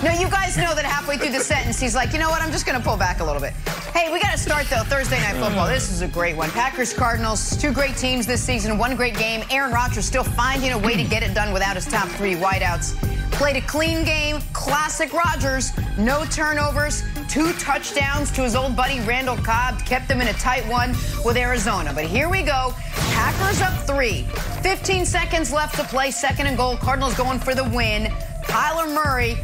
No, you guys know that halfway through the sentence, he's like, you know what, I'm just going to pull back a little bit. Hey, we got to start, though, Thursday Night Football. This is a great one. Packers, Cardinals, two great teams this season, one great game. Aaron Rodgers still finding a way to get it done without his top three wideouts. Played a clean game, classic Rodgers, no turnovers, 2 touchdowns to his old buddy Randall Cobb, kept them in a tight one with Arizona. But here we go, Packers up 3, 15 seconds left to play, 2nd and goal, Cardinals going for the win. Kyler Murray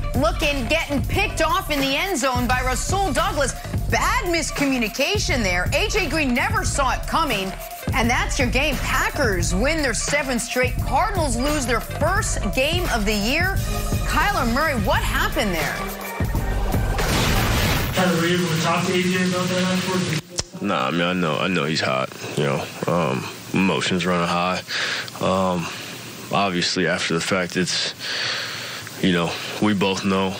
getting picked off in the end zone by Rasul Douglas. Bad miscommunication there. A.J. Green never saw it coming. And that's your game. Packers win their 7th straight. Cardinals lose their 1st game of the year. Kyler Murray, what happened there? Kyler, were you able to talk to A.J. about that afterwards? Nah, I mean, I know he's hot. You know, emotions running high. Obviously, after the fact, it's, you know, we both know,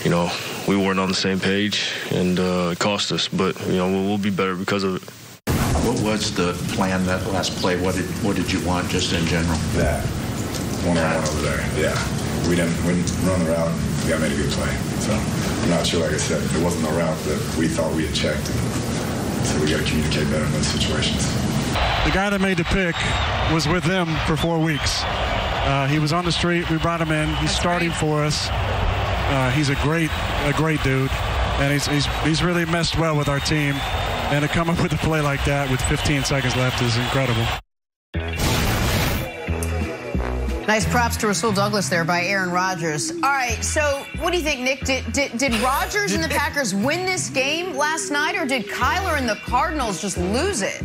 you know, we weren't on the same page, and it cost us. But, you know, we'll be better because of it. What was the plan that last play? What did you want just in general? That. One-on-one over there, yeah. We didn't run the route. We got made a good play. So I'm not sure, like I said, it wasn't the route that we thought we had checked. So we got to communicate better in those situations. The guy that made the pick was with them for 4 weeks. He was on the street. We brought him in. He's starting for us. He's a great dude, and he's really messed well with our team. And to come up with a play like that with 15 seconds left is incredible. Nice props to Rasul Douglas there by Aaron Rodgers. All right, so what do you think, Nick? Did Rodgers and the Packers win this game last night, or did Kyler and the Cardinals just lose it?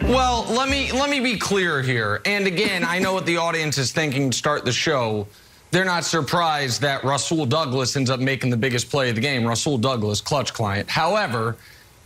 Well, let me be clear here. And again, I know what the audience is thinking to start the show. They're not surprised that Rasul Douglas ends up making the biggest play of the game. Rasul Douglas, clutch client. However,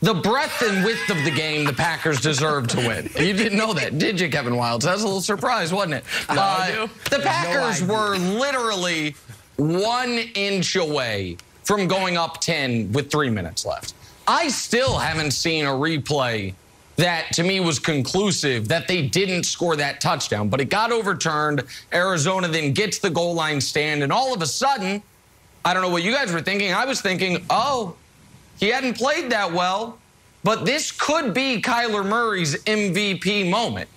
the breadth and width of the game, the Packers deserve to win. You didn't know that, did you, Kevin Wildes? That was a little surprise, wasn't it? No, I do. The Packers were literally 1 inch away from going up 10 with 3 minutes left. I still haven't seen a replay that, to me, was conclusive that they didn't score that touchdown. But it got overturned. Arizona then gets the goal line stand. And all of a sudden, I don't know what you guys were thinking. I was thinking, oh, he hadn't played that well. But this could be Kyler Murray's MVP moment.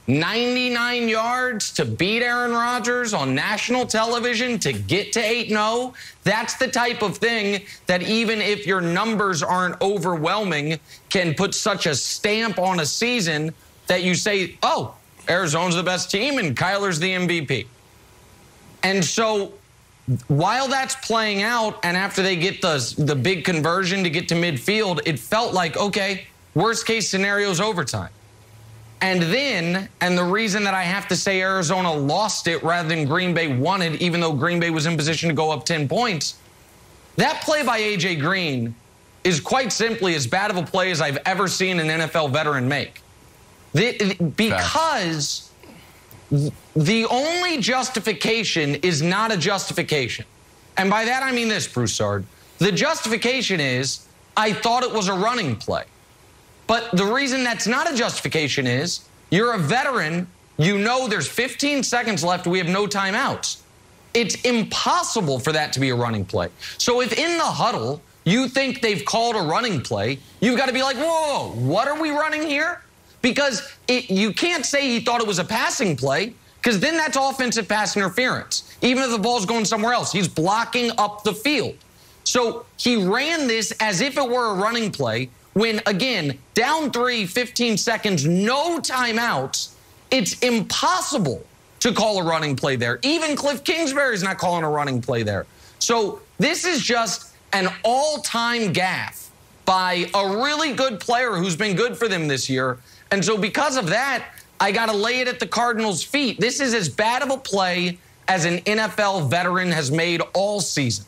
99 yards to beat Aaron Rodgers on national television to get to 8-0. That's the type of thing that even if your numbers aren't overwhelming can put such a stamp on a season that you say, oh, Arizona's the best team and Kyler's the MVP. And so while that's playing out and after they get the big conversion to get to midfield, it felt like, okay, worst case scenario is overtime. And then, and the reason that I have to say Arizona lost it rather than Green Bay won it, even though Green Bay was in position to go up 10 points, that play by A.J. Green is quite simply as bad of a play as I've ever seen an NFL veteran make. Because the only justification is not a justification. And by that I mean this, Broussard. The justification is, I thought it was a running play. But the reason that's not a justification is you're a veteran. You know there's 15 seconds left. We have no timeouts. It's impossible for that to be a running play. So if in the huddle you think they've called a running play, you've got to be like, whoa, what are we running here? Because you can't say he thought it was a passing play, because then that's offensive pass interference. Even if the ball's going somewhere else, he's blocking up the field. So he ran this as if it were a running play. When, again, down 3, 15 seconds, no timeouts, it's impossible to call a running play there. Even Cliff Kingsbury's not calling a running play there. So this is just an all-time gaffe by a really good player who's been good for them this year. And so because of that, I got to lay it at the Cardinals' feet. This is as bad of a play as an NFL veteran has made all season.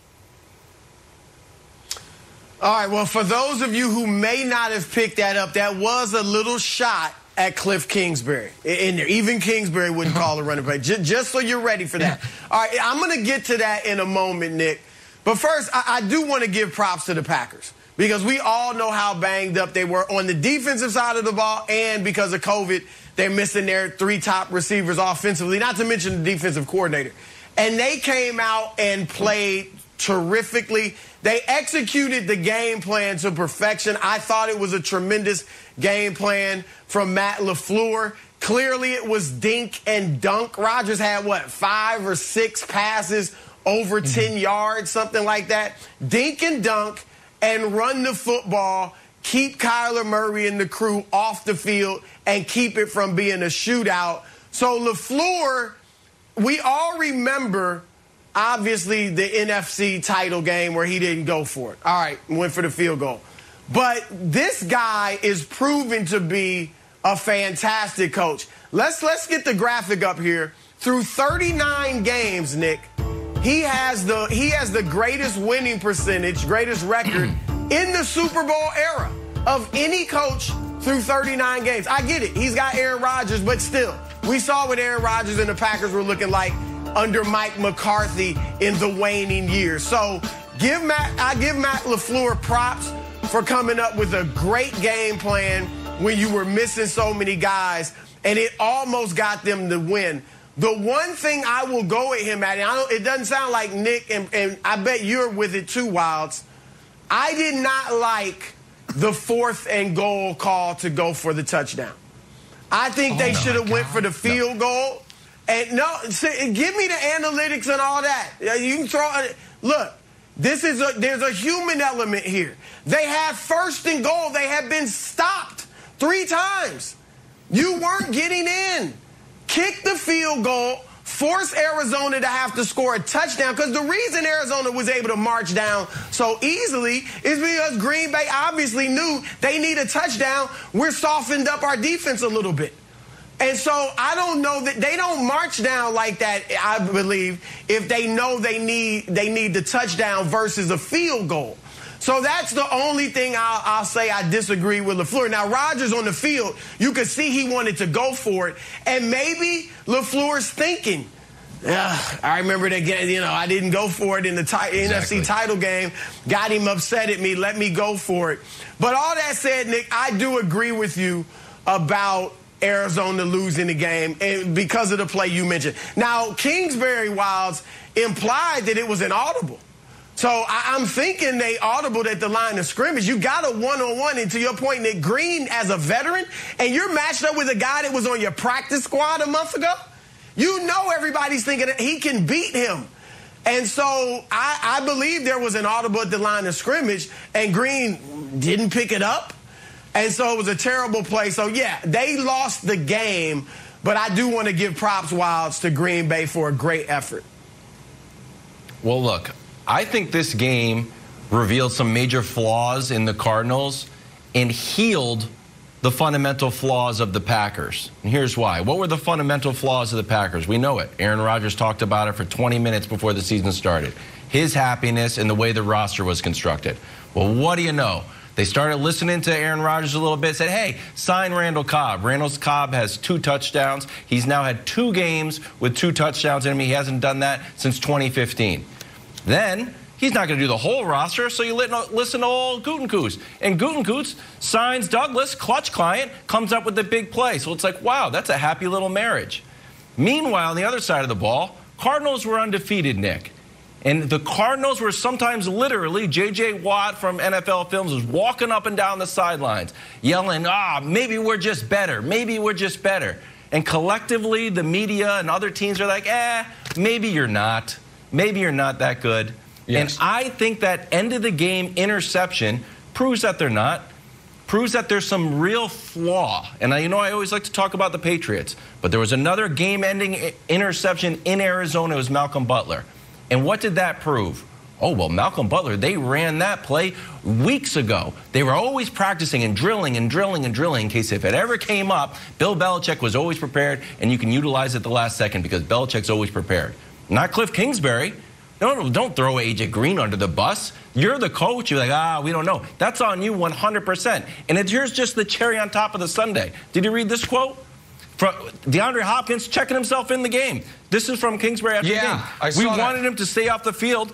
All right, well, for those of you who may not have picked that up, that was a little shot at Cliff Kingsbury in there. Even Kingsbury wouldn't call a running play, just so you're ready for that. All right, I'm going to get to that in a moment, Nick. But first, I do want to give props to the Packers because we all know how banged up they were on the defensive side of the ball, and because of COVID, They're missing their 3 top receivers offensively, not to mention the defensive coordinator. And they came out and played terrifically. They executed the game plan to perfection. I thought it was a tremendous game plan from Matt LaFleur. Clearly, it was dink and dunk. Rodgers had, 5 or 6 passes over 10 yards, something like that. Dink and dunk and run the football, keep Kyler Murray and the crew off the field, and keep it from being a shootout. So LaFleur, we all remember, obviously, the NFC title game where he didn't go for it. All right, went for the field goal. But this guy is proven to be a fantastic coach. Let's get the graphic up here. Through 39 games, Nick, he has the greatest winning percentage, greatest record in the Super Bowl era of any coach through 39 games. I get it. He's got Aaron Rodgers, but still, we saw what Aaron Rodgers and the Packers were looking like under Mike McCarthy in the waning years. So I give Matt LaFleur props for coming up with a great game plan when you were missing so many guys, and it almost got them to win. The one thing I will go at him at, and it doesn't sound like Nick, and I bet you're with it too, Wilds. I did not like the 4th and goal call to go for the touchdown. I think they should have went for the field goal. And give me the analytics and all that. You can throw. Look, there's a human element here. They had 1st and goal. They had been stopped 3 times. You weren't getting in. Kick the field goal, force Arizona to have to score a touchdown, because the reason Arizona was able to march down so easily is because Green Bay obviously knew they need a touchdown. We're softened up our defense a little bit. And so I don't know that they don't march down like that, I believe, if they know they need the touchdown versus a field goal. So that's the only thing I'll say I disagree with LaFleur. Now, Rodgers on the field, you could see he wanted to go for it. And maybe LaFleur's thinking, I remember that game, I didn't go for it in the NFC title game. Got him upset at me, let me go for it. But all that said, Nick, I do agree with you about Arizona losing the game and because of the play you mentioned. Now, Kingsbury Wilds implied that it was an audible. So I'm thinking they audibled at the line of scrimmage. You got a one-on-one, and to your point, Nick, Green as a veteran, and you're matched up with a guy that was on your practice squad a month ago. You know everybody's thinking that he can beat him. And so I believe there was an audible at the line of scrimmage, and Green didn't pick it up. And so it was a terrible play. So, yeah, they lost the game, but I do want to give props, Wilds, to Green Bay for a great effort. Well, look, I think this game revealed some major flaws in the Cardinals and healed the fundamental flaws of the Packers. And here's why. What were the fundamental flaws of the Packers? We know it. Aaron Rodgers talked about it for 20 minutes before the season started. His happiness and the way the roster was constructed. Well, what do you know? They started listening to Aaron Rodgers a little bit, said, hey, sign Randall Cobb. Randall Cobb has 2 touchdowns. He's now had 2 games with 2 touchdowns in him. He hasn't done that since 2015. Then he's not going to do the whole roster, so you listen to old Gutekunst. And Gutekunst signs Douglas, clutch client, comes up with the big play. So it's like, wow, that's a happy little marriage. Meanwhile, on the other side of the ball, Cardinals were undefeated, Nick. And the Cardinals were sometimes literally, J.J. Watt from NFL Films was walking up and down the sidelines, yelling, maybe we're just better. Maybe we're just better. And collectively, the media and other teams are like, maybe you're not. Maybe you're not that good. Yes. And I think that end-of-the-game interception proves that they're not, proves that there's some real flaw. And I always like to talk about the Patriots, but there was another game-ending interception in Arizona. It was Malcolm Butler. And what did that prove? Oh, well, Malcolm Butler, they ran that play weeks ago. They were always practicing and drilling and drilling and drilling in case if it ever came up, Bill Belichick was always prepared, and you can utilize it the last second because Belichick's always prepared. Not Cliff Kingsbury. No, don't throw A.J. Green under the bus. You're the coach. You're like, we don't know. That's on you 100%. And here's just the cherry on top of the sundae. Did you read this quote? From DeAndre Hopkins checking himself in the game. This is from Kingsbury after the game. We wanted him to stay off the field,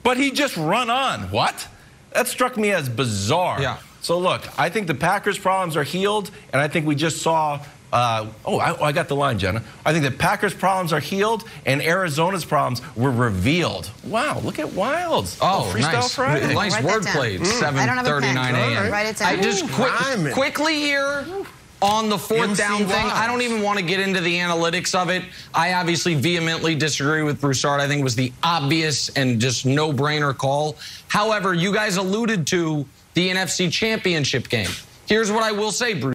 but he just run on. What? That struck me as bizarre. Yeah. So, look, I think the Packers' problems are healed, and I think we just saw I got the line, Jenna. I think the Packers' problems are healed and Arizona's problems were revealed. Wow, look at Wilds. Oh, Freestyle nice. Friday. Nice wordplay. 7:39 a.m. Write it down. I just quickly here on the fourth down thing. I don't even want to get into the analytics of it. I obviously vehemently disagree with Broussard. I think it was the obvious and just no-brainer call. However, you guys alluded to the NFC Championship game. Here's what I will say, Bruce.